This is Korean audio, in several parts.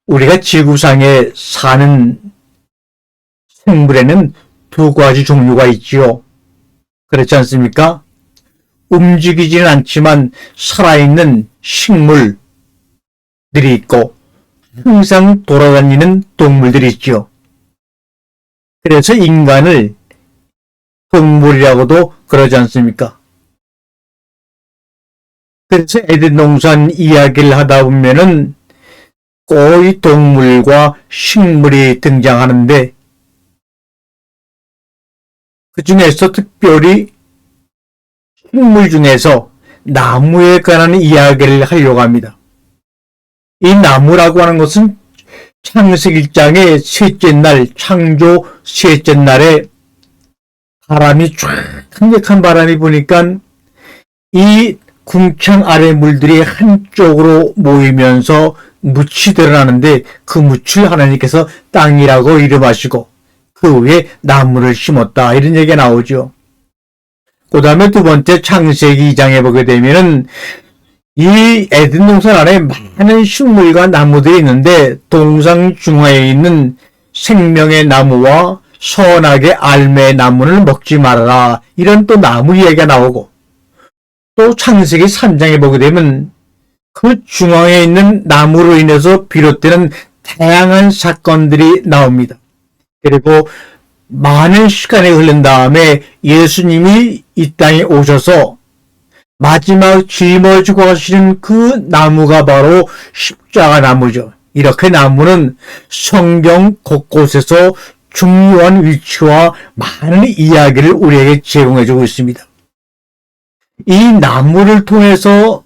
우리가 지구상에 사는 생물에는 두 가지 종류가 있지요. 그렇지 않습니까? 움직이지는 않지만 살아있는 식물들이 있고 항상 돌아다니는 동물들이 있지요. 그래서 인간을 동물이라고도 그러지 않습니까? 그래서 에덴 동산 이야기를 하다 보면은 거의 동물과 식물이 등장하는데 그 중에서 특별히 식물 중에서 나무에 관한 이야기를 하려고 합니다. 이 나무라고 하는 것은 창세기 1장의 셋째 날, 창조 셋째 날에 바람이 쫙 강력한 바람이 부니까 이 궁창 아래 물들이 한쪽으로 모이면서 묻이 드러나는데 그 묻을 하나님께서 땅이라고 이름하시고 그 위에 나무를 심었다 이런 얘기가 나오죠. 그 다음에 두 번째 창세기 2장에 보게 되면은 이 에덴 동산 안에 많은 식물과 나무들이 있는데 동상 중앙에 있는 생명의 나무와 선악의 알매의 나무를 먹지 말아라 이런 또 나무 이야기가 나오고 또 창세기 3장에 보게 되면 그 중앙에 있는 나무로 인해서 비롯되는 다양한 사건들이 나옵니다. 그리고 많은 시간이 흐른 다음에 예수님이 이 땅에 오셔서 마지막 짊어지고 가시는 그 나무가 바로 십자가 나무죠. 이렇게 나무는 성경 곳곳에서 중요한 위치와 많은 이야기를 우리에게 제공해주고 있습니다. 이 나무를 통해서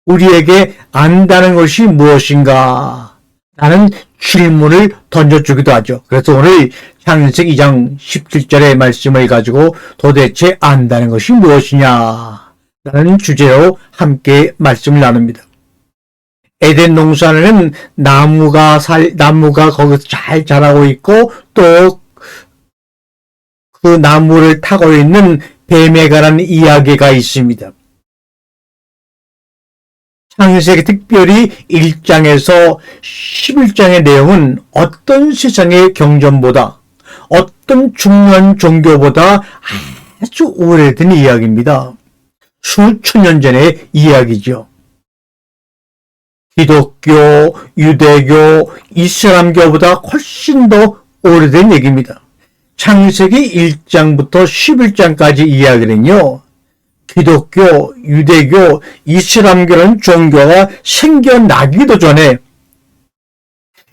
우리에게 안다는 것이 무엇인가? 라는 질문을 던져주기도 하죠. 그래서 오늘 창세기 2장 17절의 말씀을 가지고 도대체 안다는 것이 무엇이냐? 라는 주제로 함께 말씀을 나눕니다. 에덴 동산에는 나무가 거기서 잘 자라고 있고 또 그 나무를 타고 있는 뱀에 관한 이야기가 있습니다. 창세기 특별히 1장에서 11장의 내용은 어떤 세상의 경전보다 어떤 중요한 종교보다 아주 오래된 이야기입니다. 수천 년 전의 이야기죠. 기독교, 유대교, 이슬람교보다 훨씬 더 오래된 얘기입니다. 창세기 1장부터 11장까지 이야기는요. 기독교, 유대교, 이슬람교라는 종교가 생겨나기도 전에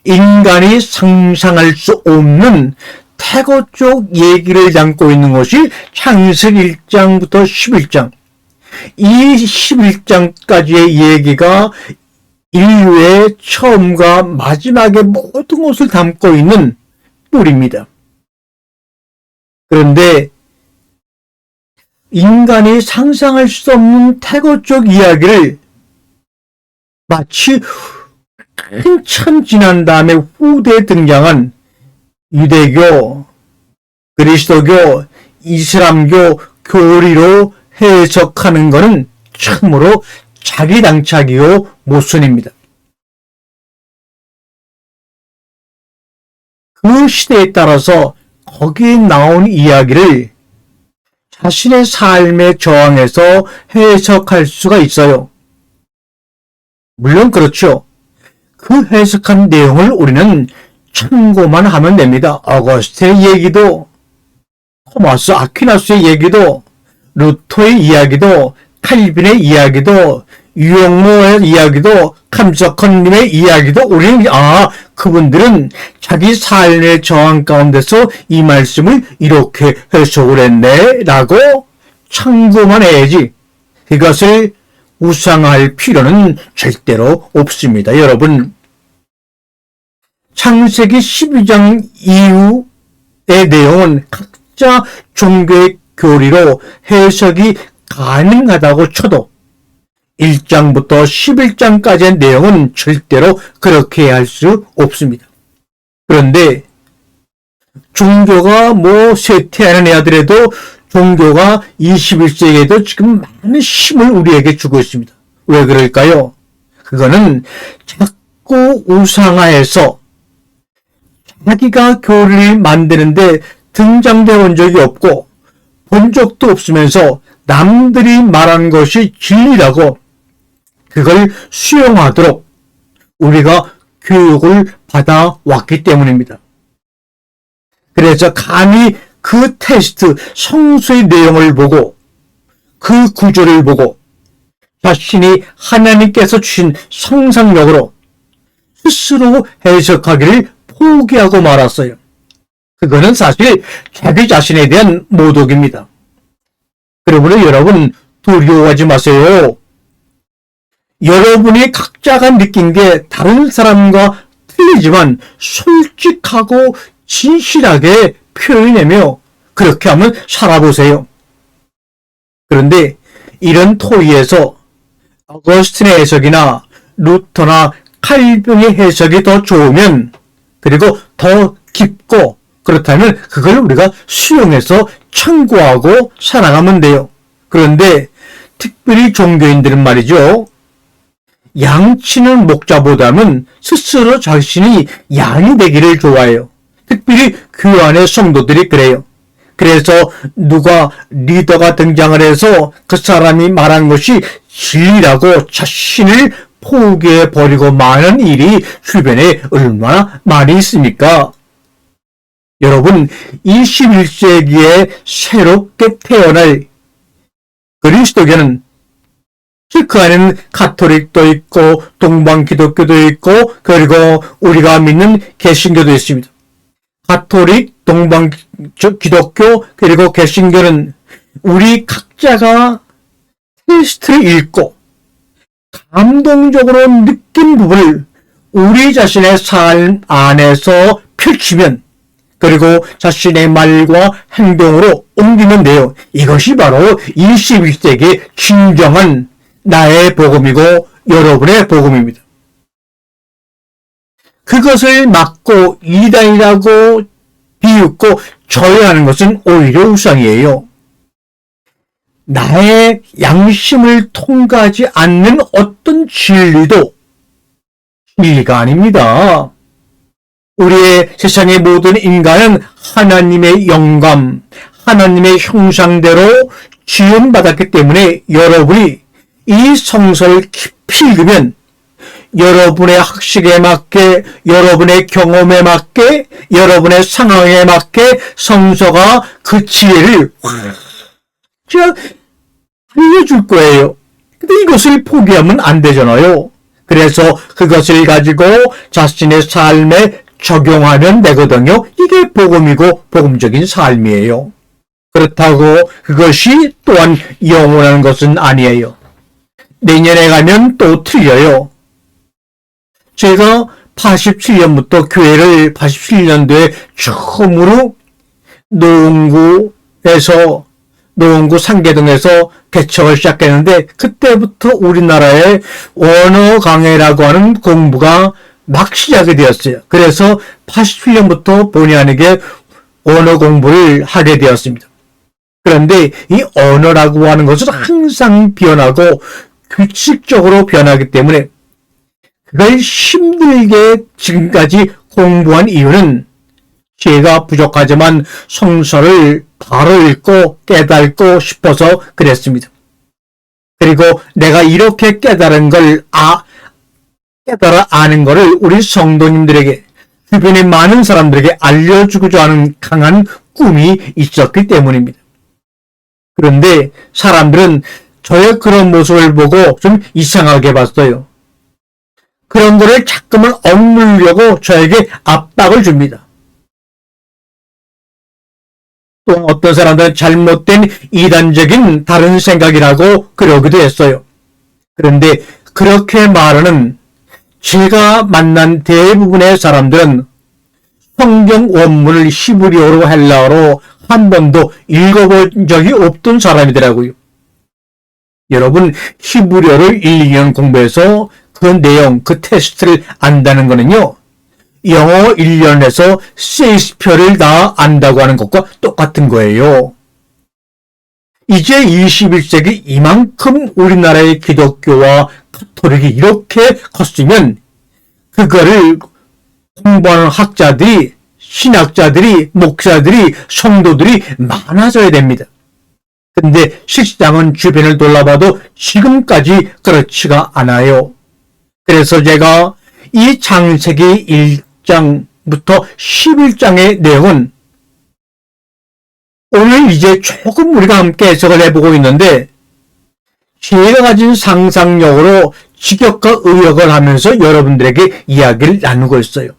인간이 상상할 수 없는 태고 쪽 얘기를 담고 있는 것이 창세기 1장부터 11장. 이 11장까지의 얘기가 인류의 처음과 마지막의 모든 것을 담고 있는 뿔입니다. 그런데 인간이 상상할 수 없는 태고 쪽 이야기를 마치 한참 지난 다음에 후대에 등장한 유대교, 그리스도교, 이슬람교 교리로 해석하는 것은 참으로 자기당착이요 모순입니다. 그 시대에 따라서 거기에 나온 이야기를 자신의 삶에 저항해서 해석할 수가 있어요. 물론 그렇죠. 그 해석한 내용을 우리는 참고만 하면 됩니다. 어거스트의 얘기도, 토마스 아퀴나스의 얘기도, 루터의 이야기도, 칼빈의 이야기도, 유용모의 이야기도, 감석헌님의 이야기도 우리는 그분들은 자기 삶의 저항 가운데서 이 말씀을 이렇게 해석을 했네 라고 참고만 해야지 이것을 우상할 필요는 절대로 없습니다. 여러분, 창세기 12장 이후의 내용은 각자 종교의 교리로 해석이 가능하다고 쳐도 1장부터 11장까지의 내용은 절대로 그렇게 할 수 없습니다. 그런데 종교가 쇠퇴하는 하더라도 종교가 21세기에도 지금 많은 힘을 우리에게 주고 있습니다. 왜 그럴까요? 그거는 자꾸 자꾸 우상화해서 자기가 교리를 만드는데 등장되어 온 적이 없고 본 적도 없으면서 남들이 말한 것이 진리라고 그걸 수용하도록 우리가 교육을 받아왔기 때문입니다. 그래서 감히 그 테스트 성서의 내용을 보고 그 구조를 보고 자신이 하나님께서 주신 상상력으로 스스로 해석하기를 포기하고 말았어요. 그거는 사실 자기 자신에 대한 모독입니다. 그러므로 여러분 두려워하지 마세요. 여러분이 각자가 느낀 게 다른 사람과 틀리지만 솔직하고 진실하게 표현하며 그렇게 하면 살아보세요. 그런데 이런 토의에서 어거스틴의 해석이나 루터나 칼빈의 해석이 더 좋으면 그리고 더 깊고 그렇다면 그걸 우리가 수용해서 참고하고 살아가면 돼요. 그런데 특별히 종교인들은 말이죠. 양치는 목자보다는 스스로 자신이 양이 되기를 좋아해요. 특별히 교회 안의 성도들이 그래요. 그래서 누가 리더가 등장을 해서 그 사람이 말한 것이 진리라고 자신을 포기해버리고 마는 일이 주변에 얼마나 많이 있습니까? 여러분, 21세기에 새롭게 태어날 그리스도교는 즉 그 안에는 가톨릭도 있고 동방 기독교도 있고 그리고 우리가 믿는 개신교도 있습니다. 가톨릭, 동방 기독교 그리고 개신교는 우리 각자가 테스트를 읽고 감동적으로 느낀 부분을 우리 자신의 삶 안에서 펼치면 그리고 자신의 말과 행동으로 옮기면 돼요. 이것이 바로 21세기의 진정한 나의 복음이고 여러분의 복음입니다. 그것을 막고 이단이라고 비웃고 저해하는 것은 오히려 우상이에요. 나의 양심을 통과하지 않는 어떤 진리도 진리가 아닙니다. 우리의 세상의 모든 인간은 하나님의 영감, 하나님의 형상대로 지음받았기 때문에 여러분이 이 성서를 깊이 읽으면 여러분의 학식에 맞게, 여러분의 경험에 맞게, 여러분의 상황에 맞게 성서가 그 지혜를 확 알려줄 거예요. 근데 이것을 포기하면 안 되잖아요. 그래서 그것을 가지고 자신의 삶에 적용하면 되거든요. 이게 복음이고 복음적인 삶이에요. 그렇다고 그것이 또한 영원한 것은 아니에요. 내년에 가면 또 틀려요. 제가 87년부터 교회를 87년도에 처음으로 노원구 상계동에서 개척을 시작했는데 그때부터 우리나라의 언어 강해라고 하는 공부가 막 시작이 되었어요. 그래서 87년부터 본의 아니게 언어 공부를 하게 되었습니다. 그런데 이 언어라고 하는 것은 항상 변하고 규칙적으로 변하기 때문에 그걸 힘들게 지금까지 공부한 이유는 제가 부족하지만 성서를 바로 읽고 깨닫고 싶어서 그랬습니다. 그리고 내가 이렇게 깨달은 걸 깨달아 아는 것을 우리 성도님들에게 주변의 많은 사람들에게 알려주고자 하는 강한 꿈이 있었기 때문입니다. 그런데 사람들은 저의 그런 모습을 보고 좀 이상하게 봤어요. 그런 거를 자꾸만 억누르려고 저에게 압박을 줍니다. 또 어떤 사람들은 잘못된 이단적인 다른 생각이라고 그러기도 했어요. 그런데 그렇게 말하는 제가 만난 대부분의 사람들은 성경 원문을 히브리어로 헬라어로 한 번도 읽어본 적이 없던 사람이더라고요. 여러분, 히브리어를 1, 2년 공부해서 그 내용, 그 테스트를 안다는 거는요, 영어 1년에서 셰익스피어를 다 안다고 하는 것과 똑같은 거예요. 이제 21세기 이만큼 우리나라의 기독교와 가톨릭이 이렇게 컸으면 그거를 공부하는 학자들이, 신학자들이, 목사들이, 성도들이 많아져야 됩니다. 근데 실상은 주변을 돌아봐도 지금까지 그렇지가 않아요. 그래서 제가 이 창세기 1장부터 11장의 내용은 오늘 이제 조금 우리가 함께 해석을 해보고 있는데, 제가 가진 상상력으로 직역과 의역을 하면서 여러분들에게 이야기를 나누고 있어요.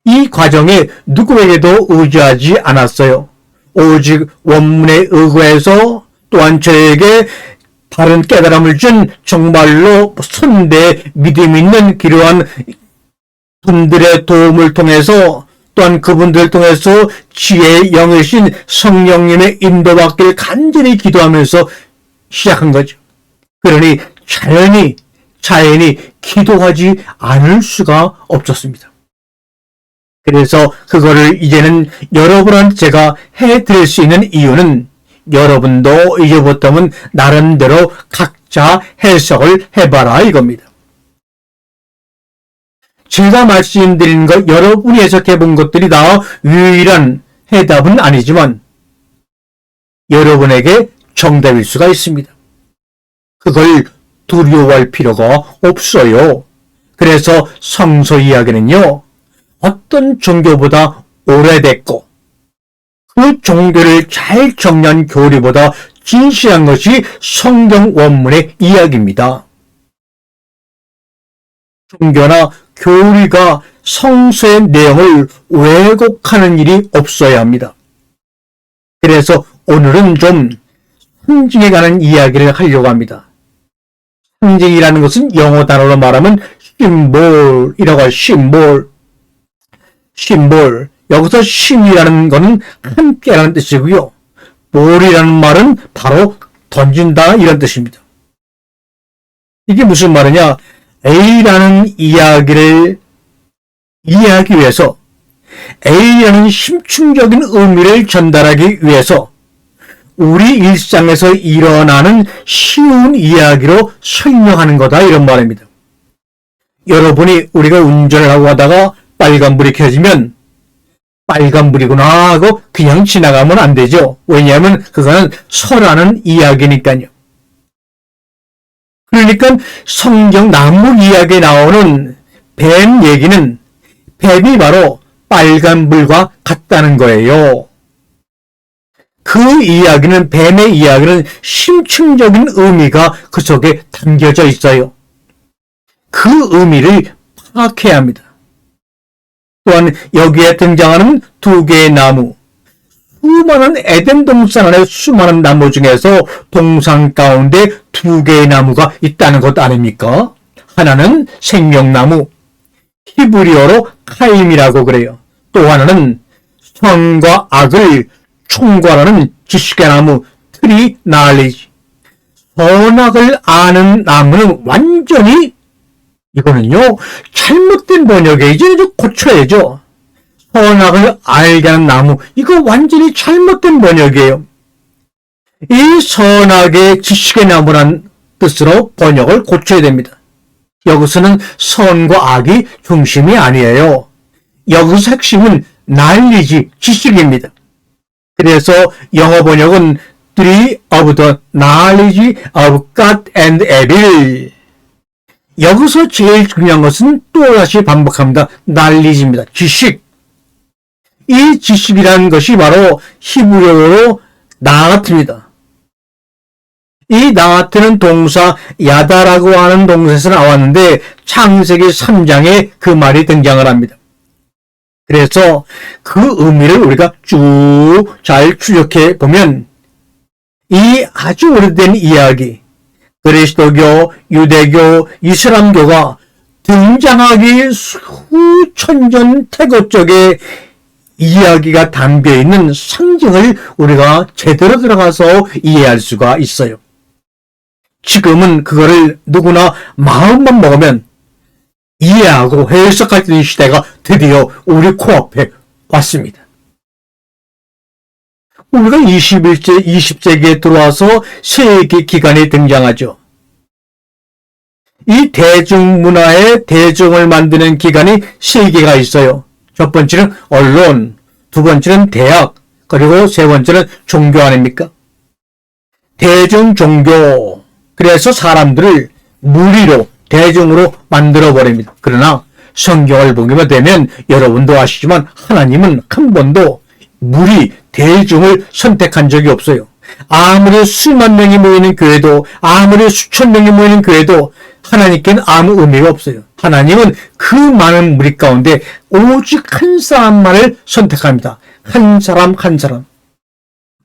이 과정에 누구에게도 의지하지 않았어요. 오직 원문에 의거해서 또한 저에게 바른 깨달음을 준 정말로 선대 믿음 있는 기묘한 분들의 도움을 통해서, 또한 그분들을 통해서 지혜의 영이신 성령님의 인도받기를 간절히 기도하면서 시작한 거죠. 그러니 자연히 기도하지 않을 수가 없었습니다. 그래서 그거를 이제는 여러분한테 제가 해드릴 수 있는 이유는, 여러분도 이제부터는 나름대로 각자 해석을 해봐라 이겁니다. 제가 말씀드린 것, 여러분이 해석해 본 것들이 다 유일한 해답은 아니지만 여러분에게 정답일 수가 있습니다. 그걸 두려워할 필요가 없어요. 그래서 성서 이야기는요, 어떤 종교보다 오래됐고 그 종교를 잘 정리한 교리보다 진실한 것이 성경 원문의 이야기입니다. 종교나 교리가 성서의 내용을 왜곡하는 일이 없어야 합니다. 그래서 오늘은 좀 상징에 관한 이야기를 하려고 합니다. 상징이라는 것은 영어 단어로 말하면 심볼이라고 해요. 심볼. 여기서 심이라는 것은 함께라는 뜻이고요. 볼이라는 말은 바로 던진다 이런 뜻입니다. 이게 무슨 말이냐? A라는 이야기를 이해하기 위해서, A라는 심층적인 의미를 전달하기 위해서 우리 일상에서 일어나는 쉬운 이야기로 설명하는 거다 이런 말입니다. 여러분이 우리가 운전을 하고 가다가 빨간불이 켜지면 빨간불이구나 하고 그냥 지나가면 안 되죠. 왜냐하면 그거는 설하는 이야기니까요. 그러니까 성경 나무 이야기에 나오는 뱀 얘기는 뱀이 바로 빨간불과 같다는 거예요. 그 이야기는, 뱀의 이야기는 심층적인 의미가 그 속에 담겨져 있어요. 그 의미를 파악해야 합니다. 또한 여기에 등장하는 두 개의 나무, 수많은 에덴 동산 안에 수많은 나무 중에서 동산 가운데 두 개의 나무가 있다는 것 아닙니까? 하나는 생명나무, 히브리어로 카임이라고 그래요. 또 하나는 선과 악을 총괄하는 지식의 나무, 트리 나리지. 선악을 아는 나무는 완전히, 이거는요 잘못된 번역에 이제 고쳐야죠. 선악을 알게 하는 나무, 이거 완전히 잘못된 번역이에요. 이 선악의 지식의 나무란 뜻으로 번역을 고쳐야 됩니다. 여기서는 선과 악이 중심이 아니에요. 여기서 핵심은 난리지, 지식입니다. 그래서 영어 번역은 Tree of the Knowledge of God and Evil. 여기서 제일 중요한 것은 또다시 반복합니다. knowledge입니다. 지식. 이 지식이라는 것이 바로 히브리어로 나아트입니다. 이 나아트는 동사 야다라고 하는 동사에서 나왔는데 창세기 3장에 그 말이 등장을 합니다. 그래서 그 의미를 우리가 쭉 잘 추적해 보면 이 아주 오래된 이야기, 그리스도교, 유대교, 이슬람교가 등장하기 수천 년 태고 쪽에 이야기가 담겨있는 상징을 우리가 제대로 들어가서 이해할 수가 있어요. 지금은 그거를 누구나 마음만 먹으면 이해하고 해석할 수 있는 시대가 드디어 우리 코앞에 왔습니다. 우리가 20세기에 들어와서 세계 기간이 등장하죠. 이 대중문화의 대중을 만드는 기관이 세 개가 있어요. 첫 번째는 언론, 두 번째는 대학, 그리고 세 번째는 종교 아닙니까? 대중 종교. 그래서 사람들을 무리로, 대중으로 만들어버립니다. 그러나 성경을 보게 되면 여러분도 아시지만 하나님은 한 번도 무리, 대중을 선택한 적이 없어요. 아무리 수만 명이 모이는 교회도, 아무리 수천 명이 모이는 교회도 하나님께는 아무 의미가 없어요. 하나님은 그 많은 무리 가운데 오직 한 사람만을 선택합니다. 한 사람 한 사람.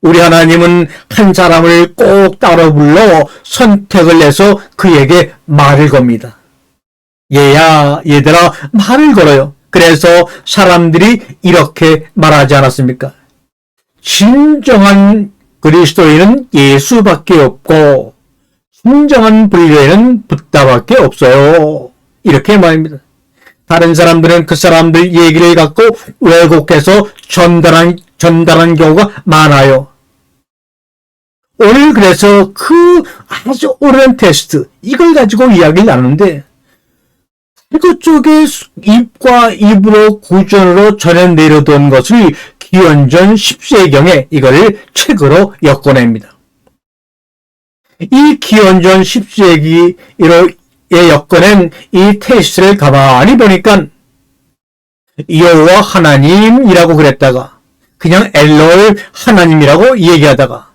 우리 하나님은 한 사람을 꼭 따로 불러 선택을 해서 그에게 말을 겁니다. 얘야, 얘들아, 말을 걸어요. 그래서 사람들이 이렇게 말하지 않았습니까? 진정한 그리스도인은 예수밖에 없고 진정한 불교에는 붓다밖에 없어요. 이렇게 말입니다. 다른 사람들은 그 사람들 얘기를 갖고 왜곡해서 전달한 경우가 많아요. 오늘 그래서 그 아주 오랜 테스트, 이걸 가지고 이야기를 나누는데, 태국 쪽에 입과 입으로 구전으로 전해 내려던 것을 기원전 10세경에 이걸 책으로 엮어냅니다. 이 기원전 10세기에 엮어낸 이 테스트를 가만히 보니까 여호와 하나님이라고 그랬다가 그냥 엘로엘 하나님이라고 얘기하다가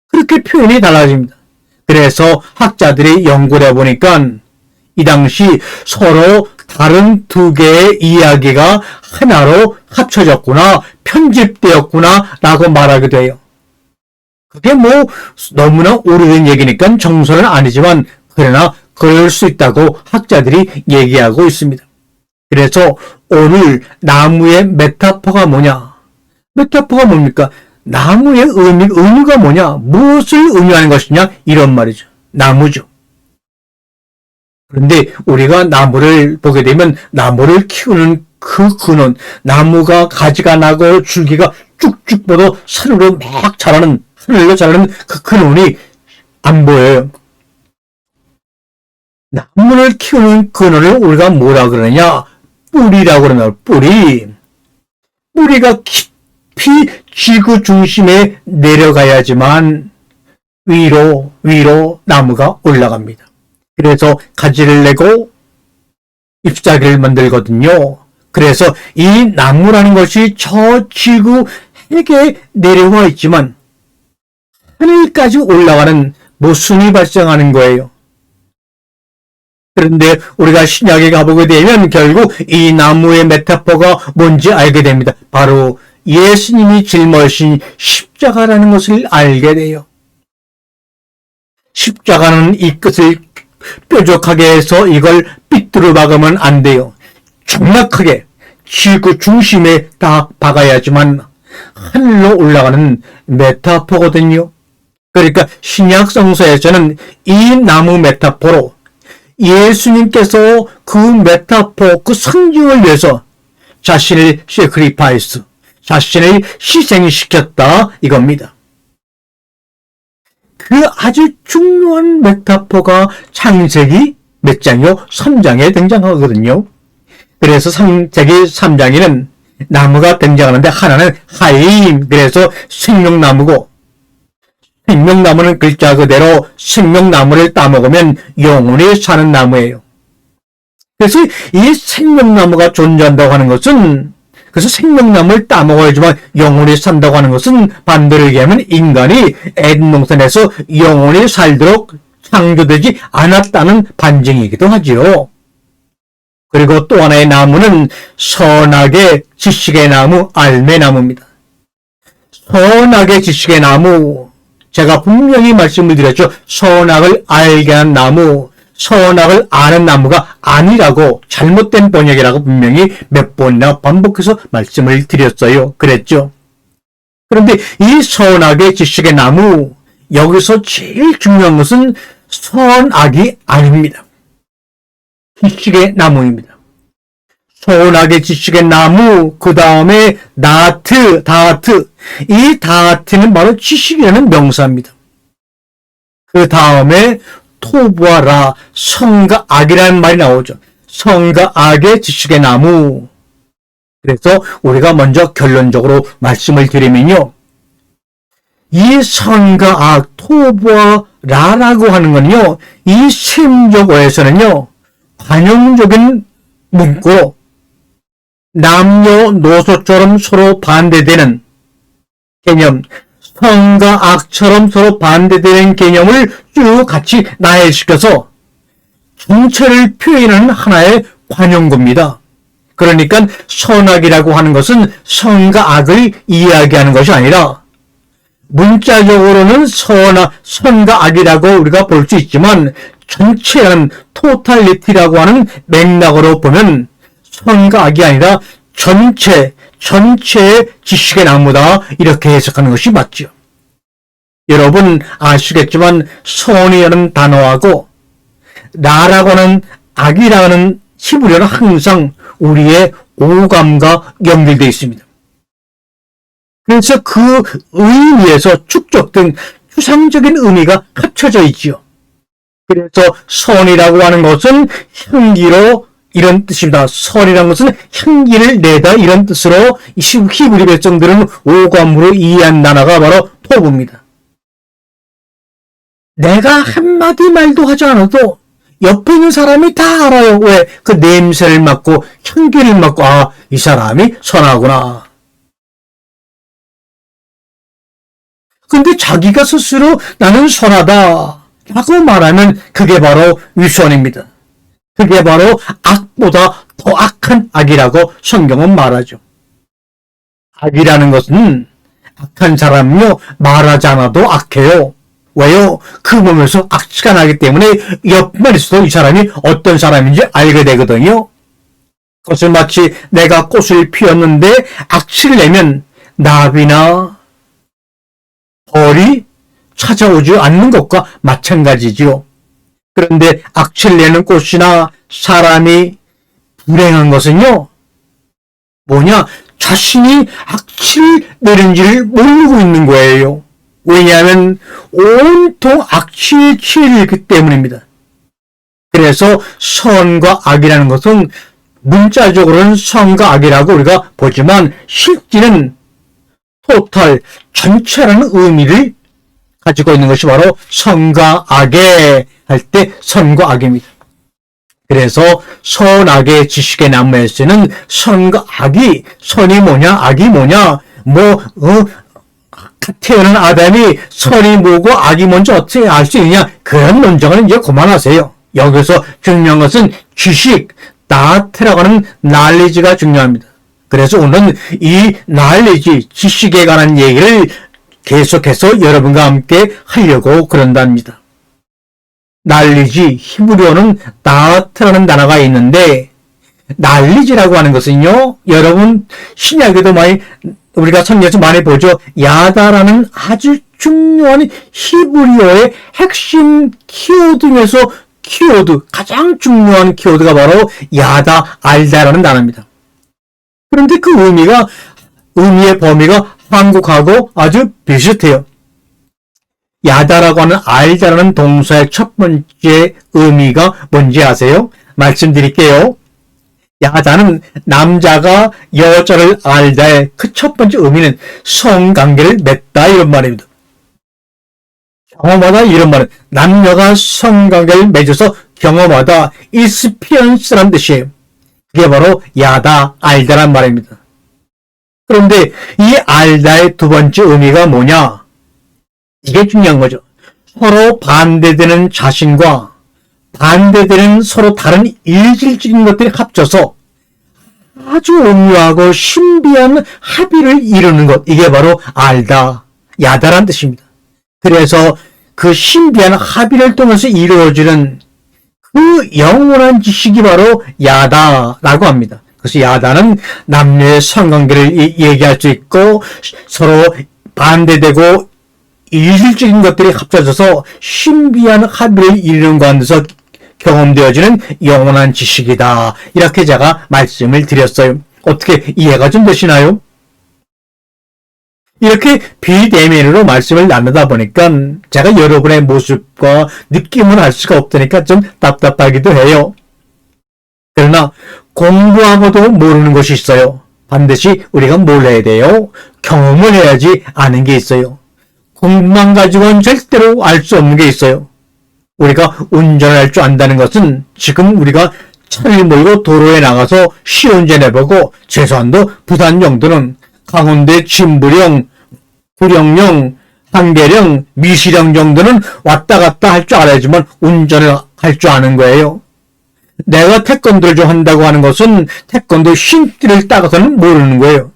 그렇게 표현이 달라집니다. 그래서 학자들이 연구를 해보니까 이 당시 서로 다른 두 개의 이야기가 하나로 합쳐졌구나, 편집되었구나 라고 말하게 돼요. 그게 뭐 너무나 오래된 얘기니까 정설은 아니지만 그러나 그럴 수 있다고 학자들이 얘기하고 있습니다. 그래서 오늘 나무의 메타포가 뭐냐? 메타포가 뭡니까? 나무의 의미가 뭐냐? 무엇을 의미하는 것이냐? 이런 말이죠. 나무죠. 그런데 우리가 나무를 보게 되면 나무를 키우는 그 근원, 나무가 가지가 나고 줄기가 쭉쭉 뻗어 산으로 막 자라는, 하늘로 자라는 그 근원이 안 보여요. 나무를 키우는 근원을 우리가 뭐라 그러냐? 뿌리라고 그러나 뿌리가 깊이 지구 중심에 내려가야지만 위로 나무가 올라갑니다. 그래서 가지를 내고 잎사귀를 만들거든요. 그래서 이 나무라는 것이 저 지구 핵에 내려와 있지만 하늘까지 올라가는 모순이 발생하는 거예요. 그런데 우리가 신약에 가보게 되면 결국 이 나무의 메타포가 뭔지 알게 됩니다. 바로 예수님이 짊어지신 십자가라는 것을 알게 돼요. 십자가는 이 끝을 뾰족하게 해서 이걸 삐뚤어 박으면 안 돼요. 정확하게 지구 중심에 딱 박아야지만 하늘로 올라가는 메타포거든요. 그러니까 신약 성서에서는 이 나무 메타포로 예수님께서 그 메타포, 그 상징을 위해서 자신을 세크리파이스, 자신을 희생시켰다 이겁니다. 그 아주 중요한 메타포가 창세기 몇 장이요? 3장에 등장하거든요. 그래서 창세기 3장에는 나무가 등장하는데 하나는 하임, 그래서 생명나무고, 생명나무는 글자 그대로 생명나무를 따먹으면 영원히 사는 나무예요. 그래서 이 생명나무가 존재한다고 하는 것은, 그래서 생명나무를 따먹어야지만 영원히 산다고 하는 것은 반대로 얘기하면 인간이 에덴 동산에서 영원히 살도록 창조되지 않았다는 반증이기도 하지요. 그리고 또 하나의 나무는 선악의 지식의 나무, 알매나무입니다. 선악의 지식의 나무, 제가 분명히 말씀을 드렸죠. 선악을 알게 한 나무, 선악을 아는 나무가 아니라고, 잘못된 번역이라고 분명히 몇 번이나 반복해서 말씀을 드렸어요. 그랬죠. 그런데 이 선악의 지식의 나무, 여기서 제일 중요한 것은 선악이 아닙니다. 지식의 나무입니다. 선악의 지식의 나무, 그 다음에 다하트. 이 다하트는 바로 지식이라는 명사입니다. 그 다음에 토부와 라, 선과 악이라는 말이 나오죠. 선과 악의 지식의 나무. 그래서 우리가 먼저 결론적으로 말씀을 드리면요. 이 선과 악, 토부와 라라고 하는 건요. 이 심적어에서는요. 관용적인 문구로 남녀노소처럼 서로 반대되는 개념, 선과 악처럼 서로 반대되는 개념을 쭉 같이 나열시켜서 전체를 표현하는 하나의 관용구입니다. 그러니까 선악이라고 하는 것은 선과 악을 이야기하는 것이 아니라 문자적으로는 선과 악이라고 우리가 볼 수 있지만 전체라는 토탈리티라고 하는 맥락으로 보면 선과 악이 아니라 전체의 지식의 나무다 이렇게 해석하는 것이 맞죠. 여러분 아시겠지만 선이라는 단어하고 라라고 하는 악이라는 히브리어는 항상 우리의 오감과 연결되어 있습니다. 그래서 그 의미에서 축적된 추상적인 의미가 합쳐져 있지요. 그래서 선이라고 하는 것은 향기로 이런 뜻입니다. 선이라는 것은 향기를 내다 이런 뜻으로 히브리 백성들은 오감으로 이해한 단어가 바로 토부입니다. 내가 한마디 말도 하지 않아도 옆에 있는 사람이 다 알아요. 왜? 그 냄새를 맡고 향기를 맡고 아, 이 사람이 선하구나. 근데 자기가 스스로 나는 선하다 라고 말하면 그게 바로 위선입니다. 그게 바로 악보다 더 악한 악이라고 성경은 말하죠. 악이라는 것은 악한 사람은요 말하지 않아도 악해요. 왜요? 그 몸에서 악취가 나기 때문에 옆만 있어도 이 사람이 어떤 사람인지 알게 되거든요. 그것을 마치 내가 꽃을 피웠는데 악취를 내면 나비나 벌이 찾아오지 않는 것과 마찬가지지요. 그런데 악취를 내는 꽃이나 사람이 불행한 것은요. 뭐냐? 자신이 악취를 내는지를 모르고 있는 거예요. 왜냐하면 온통 악취에 취해 있기 때문입니다. 그래서 선과 악이라는 것은 문자적으로는 선과 악이라고 우리가 보지만 실제는 토탈, 전체라는 의미를 가지고 있는 것이 바로 선과 악의 할 때 선과 악입니다. 그래서 선악의 지식의 나무에서는 선과 악이 선이 뭐냐 악이 뭐냐 태어난 아담이 선이 뭐고 악이 뭔지 어떻게 알 수 있느냐 그런 논쟁은 이제 그만하세요. 여기서 중요한 것은 지식, 나트라고 하는 날리지가 중요합니다. 그래서 오늘은 이 날리지, 지식에 관한 얘기를 계속해서 여러분과 함께 하려고 그런답니다. 날리지, 히브리어는 나트라는 단어가 있는데 날리지라고 하는 것은요, 여러분 신약에도 많이 우리가 성경에서 많이 보죠. 야다라는 아주 중요한 히브리어의 핵심 키워드 중에서 가장 중요한 키워드가 바로 야다, 알다라는 단어입니다. 그런데 그 의미의 범위가 한국하고 아주 비슷해요. 야다라고 하는 알다라는 동사의 첫 번째 의미가 뭔지 아세요? 말씀드릴게요. 야다는 남자가 여자를 알다의 그 첫 번째 의미는 성관계를 맺다 이런 말입니다. 경험하다 이런 말은 남녀가 성관계를 맺어서 경험하다 experience라는 뜻이에요. 그게 바로 야다, 알다란 말입니다. 그런데 이 알다의 두 번째 의미가 뭐냐? 이게 중요한 거죠. 서로 반대되는 자신과 반대되는 서로 다른 일질적인 것들이 합쳐서 아주 오묘하고 신비한 합의를 이루는 것. 이게 바로 알다, 야다란 뜻입니다. 그래서 그 신비한 합의를 통해서 이루어지는 그 영원한 지식이 바로 야다라고 합니다. 그래서 야다는 남녀의 성관계를 얘기할 수 있고 서로 반대되고 이질적인 것들이 합쳐져서 신비한 합의를 이루는 가운데서 경험되어지는 영원한 지식이다. 이렇게 제가 말씀을 드렸어요. 어떻게 이해가 좀 되시나요? 이렇게 비대면으로 말씀을 나누다 보니까 제가 여러분의 모습과 느낌을 알 수가 없으니까 좀 답답하기도 해요. 그러나 공부하고도 모르는 것이 있어요. 반드시 우리가 뭘 해야 돼요? 경험을 해야지 아는 게 있어요. 공부만 가지고는 절대로 알 수 없는 게 있어요. 우리가 운전할 줄 안다는 것은 지금 우리가 차를 몰고 도로에 나가서 시운전 해보고 최소한도 부산 정도는 강원도의 진부령, 구령령, 한계령, 미시령 정도는 왔다 갔다 할 줄 알아야지만 운전을 할 줄 아는 거예요. 내가 태권도를 좀 한다고 하는 것은 태권도 신기를 따가서는 모르는 거예요.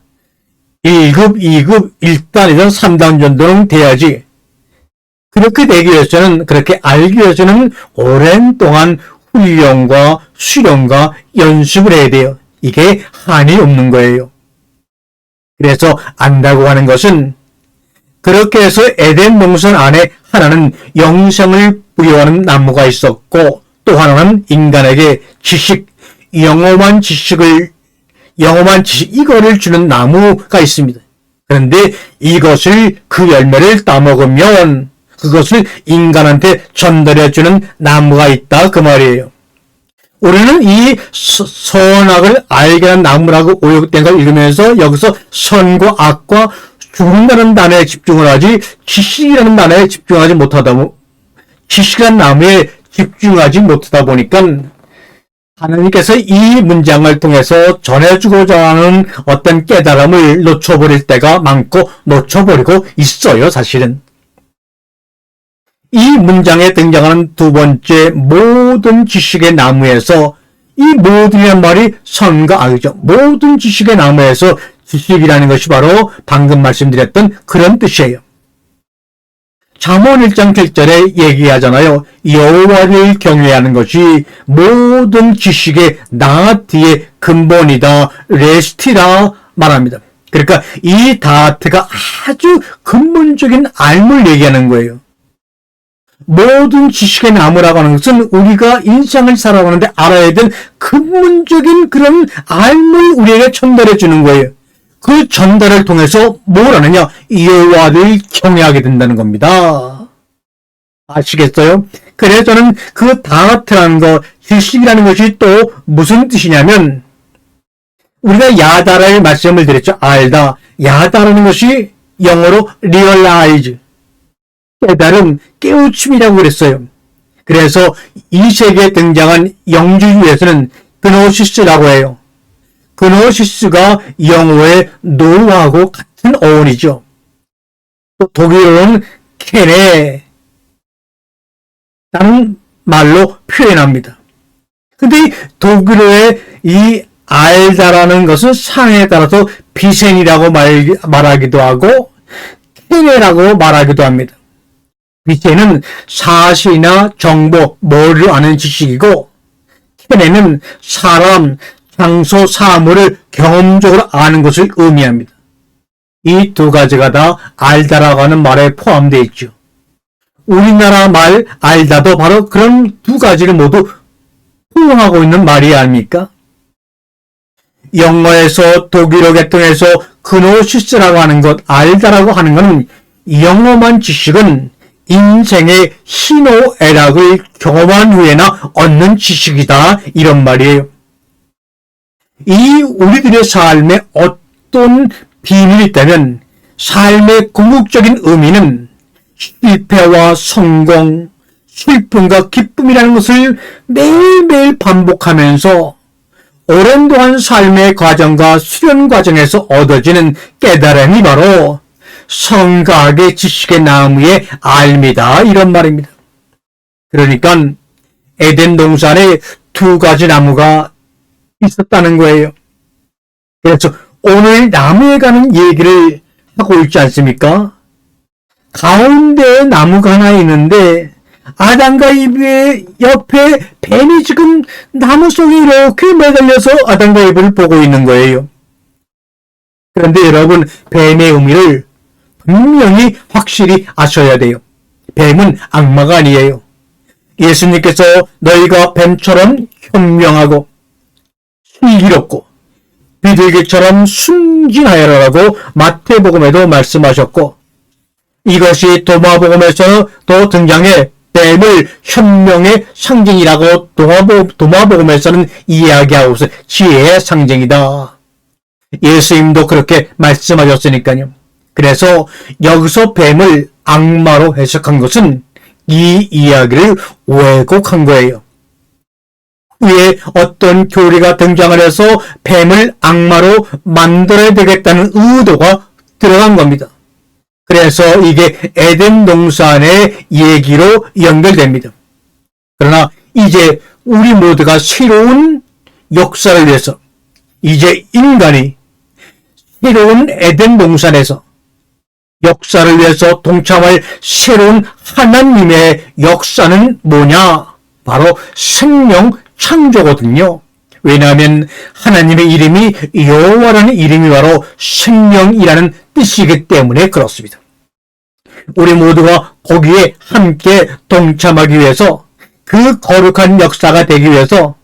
1급, 2급, 1단, 2단, 3단 정도는 돼야지. 그렇게 되기 위해서는, 그렇게 알기 위해서는 오랜 동안 훈련과 수련과 연습을 해야 돼요. 이게 한이 없는 거예요. 그래서 안다고 하는 것은 그렇게 해서 에덴 동산 안에 하나는 영생을 부여하는 나무가 있었고 또 하나는 인간에게 지식, 영험한 지식, 이거를 주는 나무가 있습니다. 그런데 이것을, 그 열매를 따먹으면 그것을 인간한테 전달해주는 나무가 있다, 그 말이에요. 우리는 이 선악을 알게 하는 나무라고 오역된 걸 읽으면서 여기서 선과 악과 죽는다는 단어에 집중을 하지 지식이라는 단어에 집중하지 못하다 지식이라는 나무에 집중하지 못하다 보니까 하나님께서 이 문장을 통해서 전해주고자 하는 어떤 깨달음을 놓쳐버릴 때가 많고 놓쳐버리고 있어요, 사실은. 이 문장에 등장하는 두 번째 모든 지식의 나무에서 이 모든이란 말이 선과 악이죠. 모든 지식의 나무에서 지식이라는 것이 바로 방금 말씀드렸던 그런 뜻이에요. 잠언 1장 7절에 얘기하잖아요. 여호와를 경외하는 것이 모든 지식의 나아트의 근본이다. 레스티라 말합니다. 그러니까 이 다트가 아주 근본적인 알을 얘기하는 거예요. 모든 지식의 나무라고 하는 것은 우리가 인생을 살아가는데 알아야 될 근본적인 그런 알을 우리에게 전달해 주는 거예요. 그 전달을 통해서 뭘 하느냐? 여호와를 경외하게 된다는 겁니다. 아시겠어요? 그래서 저는 그 다트라는 것, 지식이라는 것이 또 무슨 뜻이냐면 우리가 야다를 말씀을 드렸죠. 알다. 야다라는 것이 영어로 realize, 깨달음, 깨우침이라고 그랬어요. 그래서 이 세계에 등장한 영주주의에서는 그노시스라고 해요. 그노시스가 영어의 노하고 같은 어원이죠. 또 독일어는 케네 라는 말로 표현합니다. 근데 독일어의 이 알다라는 것은 상에 따라서 비센이라고 말하기도 하고 케네라고 말하기도 합니다. 비센은 사실이나 정보, 뭐를 아는 지식이고 케네는 사람, 장소, 사물을 경험적으로 아는 것을 의미합니다. 이 두 가지가 다 알다라고 하는 말에 포함되어 있죠. 우리나라 말 알다도 바로 그런 두 가지를 모두 포함하고 있는 말이 아닙니까? 영어에서 독일어 계통에서 그노시스라고 하는 것, 알다라고 하는 것은 영험한 지식은 인생의 희노애락을 경험한 후에나 얻는 지식이다, 이런 말이에요. 이 우리들의 삶에 어떤 비밀이 있다면 삶의 궁극적인 의미는 실패와 성공, 슬픔과 기쁨이라는 것을 매일매일 반복하면서 오랜 동안 삶의 과정과 수련 과정에서 얻어지는 깨달음이 바로 선과 악의 지식의 나무의 알미다, 이런 말입니다. 그러니까 에덴 동산에 두 가지 나무가 있었다는 거예요. 그래서 오늘 나무에 관한 얘기를 하고 있지 않습니까? 가운데에 나무가 하나 있는데 아담과 이브의 옆에 뱀이 지금 나무 속에 이렇게 매달려서 아담과 이브를 보고 있는 거예요. 그런데 여러분, 뱀의 의미를 분명히 확실히 아셔야 돼요. 뱀은 악마가 아니에요. 예수님께서 너희가 뱀처럼 현명하고 슬기롭고 비둘기처럼 순진하여라라고 마태복음에도 말씀하셨고, 이것이 도마복음에서 또 등장해 뱀을 현명의 상징이라고 도마복음에서는 이야기하고서 지혜의 상징이다. 예수님도 그렇게 말씀하셨으니까요. 그래서 여기서 뱀을 악마로 해석한 것은 이 이야기를 왜곡한 거예요. 후에 어떤 교리가 등장을 해서 뱀을 악마로 만들어야 되겠다는 의도가 들어간 겁니다. 그래서 이게 에덴 동산의 얘기로 연결됩니다. 그러나 이제 우리 모두가 새로운 역사를 위해서, 이제 인간이 새로운 에덴 동산에서 역사를 위해서 동참할 새로운 하나님의 역사는 뭐냐? 바로 생명 창조거든요. 왜냐하면 하나님의 이름이 여호와라는 이름이 바로 생명이라는 뜻이기 때문에 그렇습니다. 우리 모두가 거기에 함께 동참하기 위해서, 그 거룩한 역사가 되기 위해서,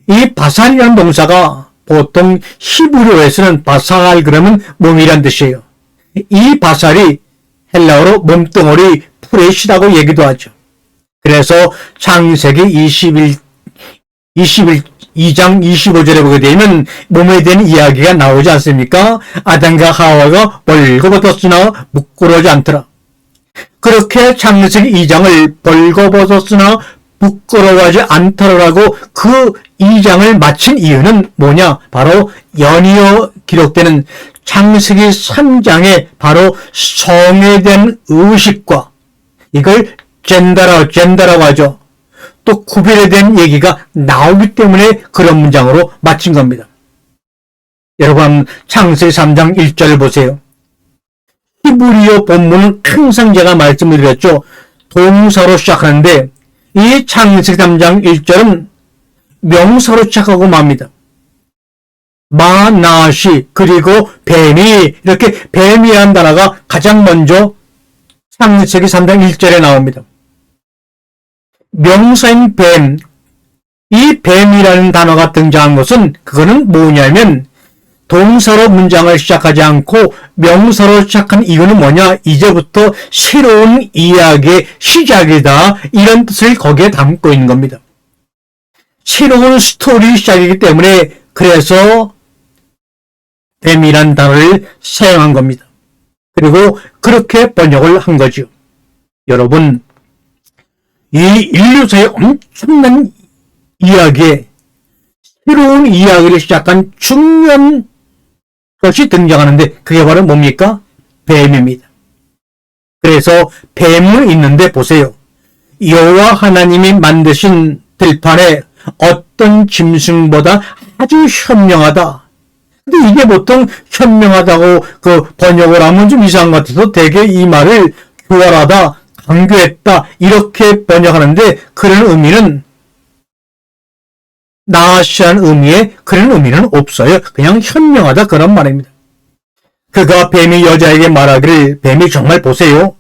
이 바살이라는 동사가 보통 히브리어에서는 바살 그러면 몸이란 뜻이에요. 이 바살이 헬라어로 몸뚱어리 프레시라고 얘기도 하죠. 그래서 창세기 22장 25절에 보게 되면 몸에 대한 이야기가 나오지 않습니까? 아담과 하와가 벌거벗었으나 부끄러워하지 않더라. 그렇게 창세기 2장을 벌거벗었으나 부끄러워하지 않더라라고 그 2장을 마친 이유는 뭐냐? 바로 연이어 기록되는 창세기 3장에 바로 성에 대한 의식과, 이걸 젠더라고 하죠. 또 구별에 대한 얘기가 나오기 때문에 그런 문장으로 마친 겁니다. 여러분, 창세기 3장 1절 보세요. 히브리어 본문은 항상 제가 말씀을 드렸죠. 동사로 시작하는데 이 창세기 3장 1절은 명사로 시작하고 맙니다. 마나시 그리고 뱀이, 이렇게 뱀이라는 단어가 가장 먼저 창세기 3장 1절에 나옵니다. 명사인 뱀, 이 뱀이라는 단어가 등장한 것은, 그거는 뭐냐면 동사로 문장을 시작하지 않고 명사로 시작한 이유는 뭐냐? 이제부터 새로운 이야기의 시작이다, 이런 뜻을 거기에 담고 있는 겁니다. 새로운 스토리 시작이기 때문에 그래서 뱀이란 단어를 사용한 겁니다. 그리고 그렇게 번역을 한 거죠. 여러분, 이 인류사의 엄청난 이야기에 새로운 이야기를 시작한 중요한 것이 등장하는데 그게 바로 뭡니까? 뱀입니다. 그래서 뱀을 있는데 보세요. 여호와 하나님이 만드신 들판에 어떤 짐승보다 아주 현명하다. 근데 이게 보통 현명하다고 그 번역을 하면 좀 이상한 것 같아서 대개 이 말을 교활하다, 강교했다 이렇게 번역하는데 그런 의미는, 나시한 의미에 그런 의미는 없어요. 그냥 현명하다 그런 말입니다. 그가 뱀이 여자에게 말하기를, 뱀이 정말 보세요.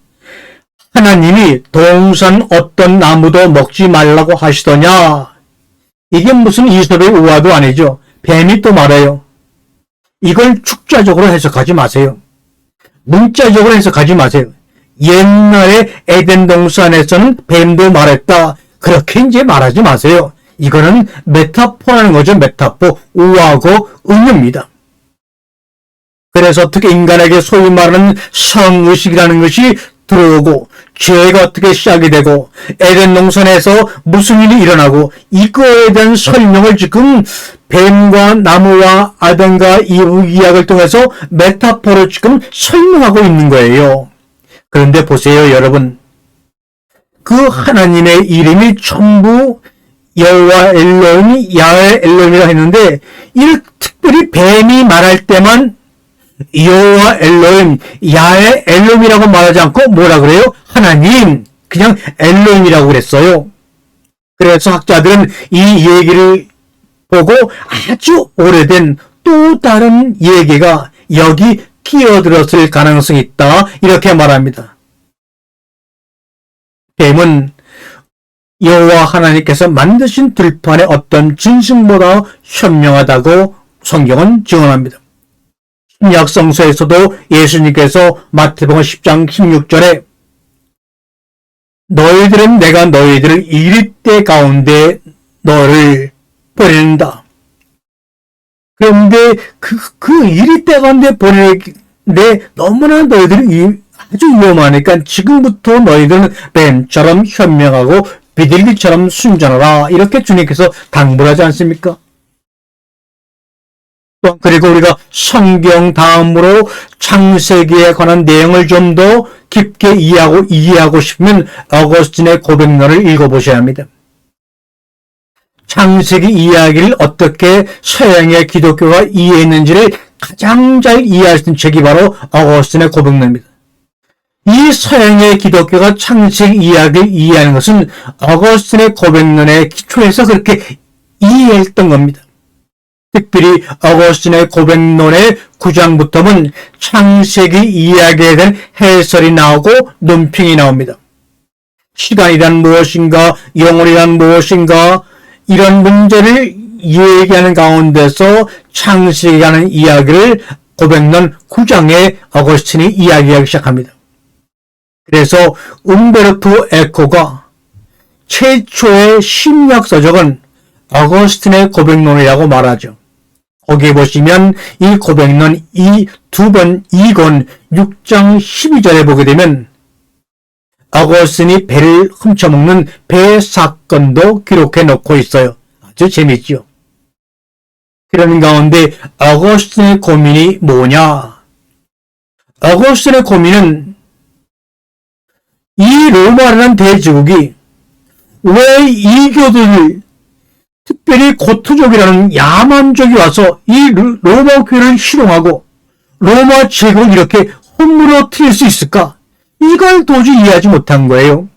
하나님이 동산 어떤 나무도 먹지 말라고 하시더냐. 이게 무슨 이솝의 우화도 아니죠. 뱀이 또 말해요. 이걸 축자적으로 해석하지 마세요. 문자적으로 해석하지 마세요. 옛날에 에덴 동산에서는 뱀도 말했다. 그렇게 이제 말하지 마세요. 이거는 메타포라는 거죠. 메타포, 우화고 은유입니다. 그래서 어떻게 인간에게 소위 말하는 성의식이라는 것이 들어오고, 죄가 어떻게 시작이 되고, 에덴 동산에서 무슨 일이 일어나고, 이거에 대한 설명을 지금 뱀과 나무와 아담과 이브 이야기를 통해서 메타포로 지금 설명하고 있는 거예요. 그런데 보세요, 여러분. 그 하나님의 이름이 전부 여호와 엘로힘이 야훼 엘로힘이라 했는데, 이 특별히 뱀이 말할 때만 여호와 엘로힘, 야훼 엘로힘이라고 말하지 않고 뭐라 그래요? 하나님, 그냥 엘로힘이라고 그랬어요. 그래서 학자들은 이 얘기를 보고 아주 오래된 또 다른 얘기가 여기 끼어들었을 가능성이 있다, 이렇게 말합니다. 뱀은 여호와 하나님께서 만드신 들판의 어떤 짐승보다 현명하다고 성경은 증언합니다. 신약 성서에서도 예수님께서 마태복음 10장 16절에 너희들은 내가 너희들을 이리때 가운데 너를 보낸다. 그런데 그 이리때 가운데 보내는데 너무나 너희들이 아주 위험하니까 지금부터 너희들은 뱀처럼 현명하고 비둘기처럼 순전하라. 이렇게 주님께서 당부하지 않습니까? 그리고 우리가 성경 다음으로 창세기에 관한 내용을 좀 더 깊게 이해하고 싶으면 어거스틴의 고백론을 읽어보셔야 합니다. 창세기 이야기를 어떻게 서양의 기독교가 이해했는지를 가장 잘 이해할 수 있는 책이 바로 어거스틴의 고백론입니다. 이 서양의 기독교가 창세기 이야기를 이해하는 것은 어거스틴의 고백론의 기초에서 그렇게 이해했던 겁니다. 특별히 어거스틴의 고백론의 9장부터는 창세기 이야기에 대한 해설이 나오고 논평이 나옵니다. 시간이란 무엇인가, 영혼이란 무엇인가, 이런 문제를 얘기하는 가운데서 창세기라는 이야기를 고백론 9장에 어거스틴이 이야기하기 시작합니다. 그래서 움베르토 에코가 최초의 심리학서적은 어거스틴의 고백론이라고 말하죠. 거기에 보시면 이 고백론 2권 6장 12절에 보게 되면 어거스틴이 배를 훔쳐먹는 배 사건도 기록해 놓고 있어요. 아주 재밌죠. 그런 가운데 어거스틴의 고민이 뭐냐? 어거스틴의 고민은 이 로마라는 대제국이 왜 이교도를 특별히 고트족이라는 야만족이 와서 이 로마 교회를 희롱하고 로마 제국을 이렇게 허물어뜨릴 수 있을까? 이걸 도저히 이해하지 못한 거예요.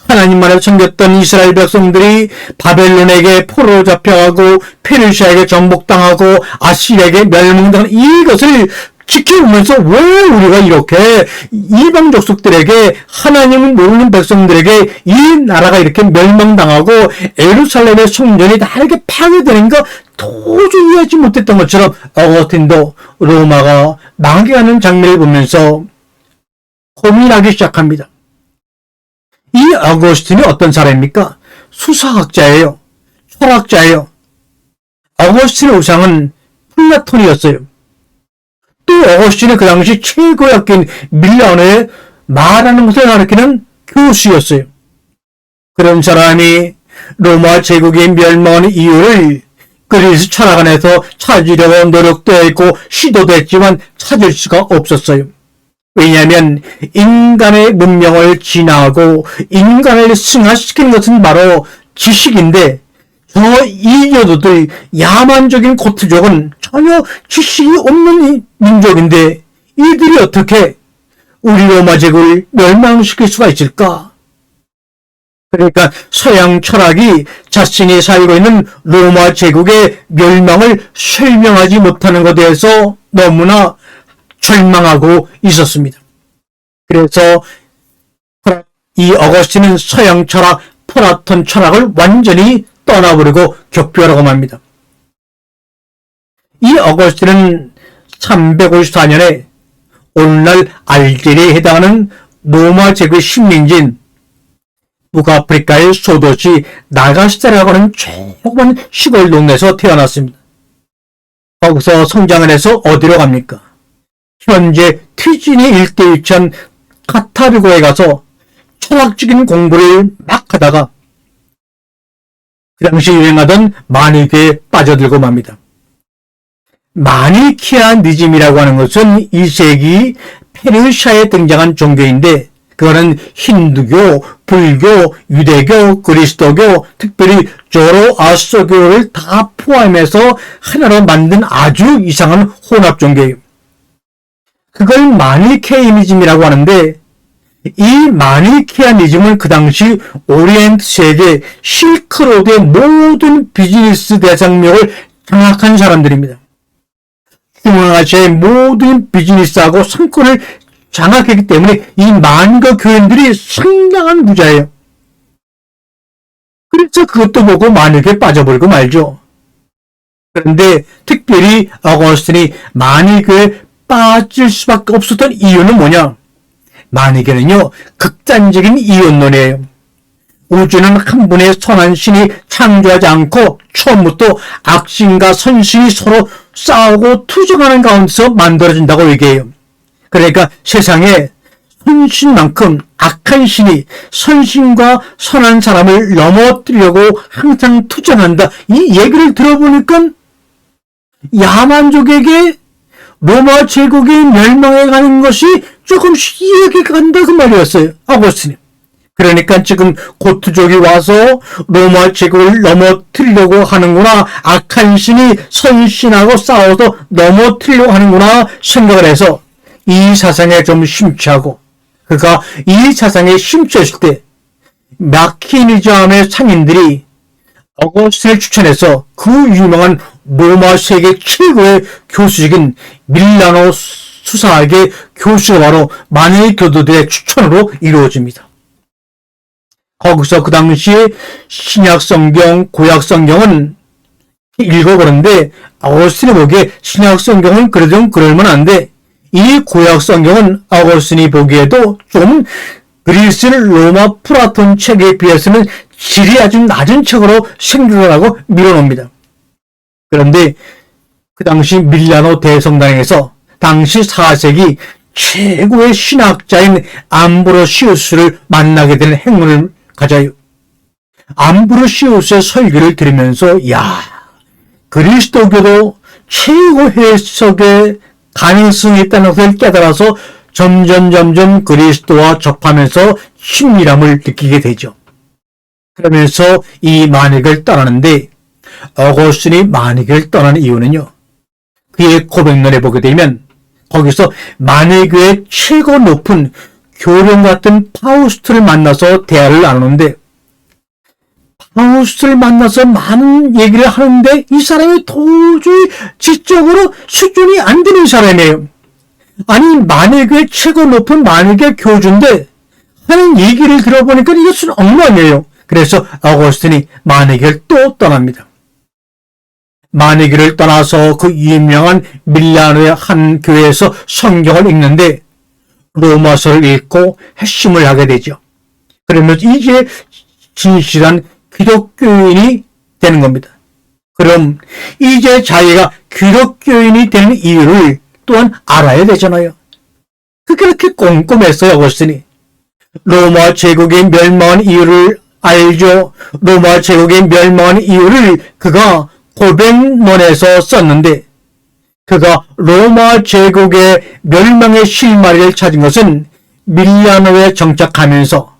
하나님만을 섬겼던 이스라엘 백성들이 바벨론에게 포로로 잡혀가고 페르시아에게 정복당하고 아시리아에게 멸망당한 이것을 지켜보면서 왜 우리가 이렇게 이방 족속들에게 하나님을 모르는 백성들에게 이 나라가 이렇게 멸망당하고 예루살렘의 성전이 다 이렇게 파괴되는가 도저히 이해하지 못했던 것처럼 어거스틴도 로마가 망해가는 장면을 보면서 고민하기 시작합니다. 이 어거스틴이 어떤 사람입니까? 수사학자예요. 철학자예요. 어거스틴의 우상은 플라톤이었어요. 또 어거스틴은 그 당시 최고의 학교인 밀라노에 말하는 것을 가르치는 교수였어요. 그런 사람이 로마 제국이 멸망하는 이유를 그리스 철학 안에서 찾으려고 노력도 했고 시도도 했지만 찾을 수가 없었어요. 왜냐하면 인간의 문명을 진화하고 인간을 승화시키는 것은 바로 지식인데 저 이교도들 야만적인 고트족은 전혀 지식이 없는 민족인데 이들이 어떻게 우리 로마 제국을 멸망시킬 수가 있을까? 그러니까 서양 철학이 자신이 살고 있는 로마 제국의 멸망을 설명하지 못하는 것에 대해서 너무나 절망하고 있었습니다. 그래서 이 어거스틴은 서양 철학, 플라톤 철학을 완전히 떠나버리고 격변하고 맙니다. 이 어거스틴은 354년에 오늘날 알제리에 해당하는 로마 제국의 식민지인 북아프리카의 소도시 나가시타라고 하는 조그만 시골 동네에서 태어났습니다. 거기서 성장을 해서 어디로 갑니까? 현재 튀지니 일대에 위치한 카타르고에 가서 철학적인 공부를 막 하다가 그 당시 유행하던 마니케에 빠져들고 맙니다. 마니케아니즘이라고 하는 것은 2세기 페르시아에 등장한 종교인데 그거는 힌두교, 불교, 유대교, 그리스도교, 특별히 조로아스터교를 다 포함해서 하나로 만든 아주 이상한 혼합 종교예요. 그걸 마니케이니즘이라고 하는데 이 마니케아니즘은 그 당시 오리엔트 세계 실크로드의 모든 비즈니스 대상력을 장악한 사람들입니다. 중앙아시아의 모든 비즈니스하고 상권을 장악했기 때문에 이 만거 교인들이 상당한 부자예요. 그래서 그것도 보고 마니케에 빠져버리고 말죠. 그런데 특별히 어거스틴이 만이교에 빠질 수밖에 없었던 이유는 뭐냐? 만이교는요, 극단적인 이혼론이에요. 우주는 한 분의 선한 신이 창조하지 않고 처음부터 악신과 선신이 서로 싸우고 투쟁하는 가운데서 만들어진다고 얘기해요. 그러니까 세상에 선신만큼 악한 신이 선신과 선한 사람을 넘어뜨리려고 항상 투쟁한다. 이 얘기를 들어보니까 야만족에게 로마 제국이 멸망해 가는 것이 조금씩 이해가 간다 그 말이었어요. 어거스틴이. 그러니까 지금 고트족이 와서 로마 제국을 넘어뜨리려고 하는구나. 악한 신이 선신하고 싸워서 넘어뜨리려고 하는구나 생각을 해서 이 사상에 좀 심취하고, 그가 이 사상에 심취했을 때 마키니즘의 상인들이 어거스틴을 추천해서 그 유명한 로마 세계 최고의 교수직인 밀라노 수사학의 교수가 바로 만의 교도들의 추천으로 이루어집니다. 거기서 그 당시에 신약성경, 고약성경은 읽어보는데 어거스틴이 보기에 신약성경은 그래도 좀 그럴만한데 이 고약성경은 어거스틴이 보기에도 좀 그리스 로마 플라톤 책에 비해서는 질이 아주 낮은 책으로 생각을 하고 밀어놓습니다. 그런데 그 당시 밀라노 대성당에서 당시 4세기 최고의 신학자인 암브로시우스를 만나게 되는 행운을 가져요. 암브로시우스의 설교를 들으면서 그리스도교도 최고 해석의 가능성이 있다는 것을 깨달아서 점점 그리스도와 접하면서 친밀함을 느끼게 되죠. 그러면서 이 만익을 떠나는데 어거스틴이 만익을 떠나는 이유는요. 그의 고백론에 보게 되면 거기서 만익교의 최고 높은 교령 같은 파우스트를 만나서 대화를 나누는데 파우스트를 만나서 많은 얘기를 하는데 이 사람이 도저히 지적으로 수준이 안 되는 사람이에요. 아니 만익교의 최고 높은 만익의 교주인데 하는 얘기를 들어보니까 이것은 엉망이에요. 그래서 어거스틴이 만익을 또 떠납니다. 만익을 떠나서 그 유명한 밀라노의 한 교회에서 성경을 읽는데 로마서를 읽고 회심을 하게 되죠. 그러면서 이제 진실한 기독교인이 되는 겁니다. 그럼 이제 자기가 기독교인이 되는 이유를 또한 알아야 되잖아요. 그렇게 꼼꼼했어요, 어거스틴이. 로마 제국이 멸망한 이유를 알죠. 로마 제국이 멸망한 이유를 그가 고백론에서 썼는데 그가 로마 제국의 멸망의 실마리를 찾은 것은 밀라노에 정착하면서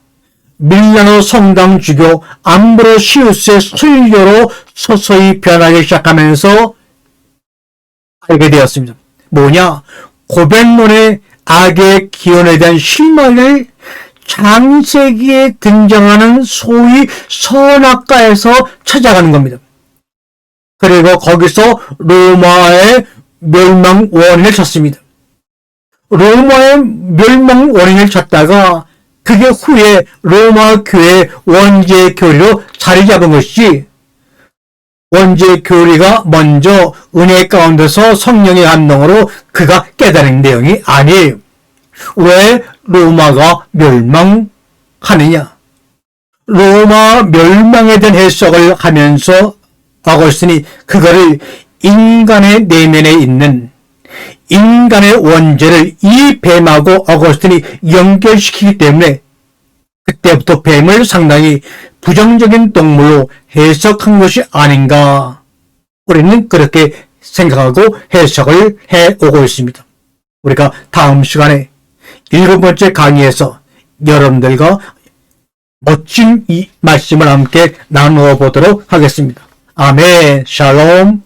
밀라노 성당 주교 암브로시우스의 설교로 서서히 변하기 시작하면서 알게 되었습니다. 뭐냐? 고백론의 악의 기원에 대한 실마리를 창세기에 등장하는 소위 선악과에서 찾아가는 겁니다. 그리고 거기서 로마의 멸망 원인을 찾습니다. 로마의 멸망 원인을 찾다가 그게 후에 로마 교회 원죄 교리로 자리 잡은 것이지 원죄 교리가 먼저 은혜 가운데서 성령의 감동으로 그가 깨달은 내용이 아니에요. 왜 로마가 멸망하느냐? 로마 멸망에 대한 해석을 하면서 어거스틴이 그거를 인간의 내면에 있는 인간의 원죄를 이 뱀하고 어거스틴이 연결시키기 때문에 그때부터 뱀을 상당히 부정적인 동물로 해석한 것이 아닌가. 우리는 그렇게 생각하고 해석을 해오고 있습니다. 우리가 다음 시간에 7번째 강의에서 여러분들과 멋진 이 말씀을 함께 나누어 보도록 하겠습니다. 아멘. 샬롬.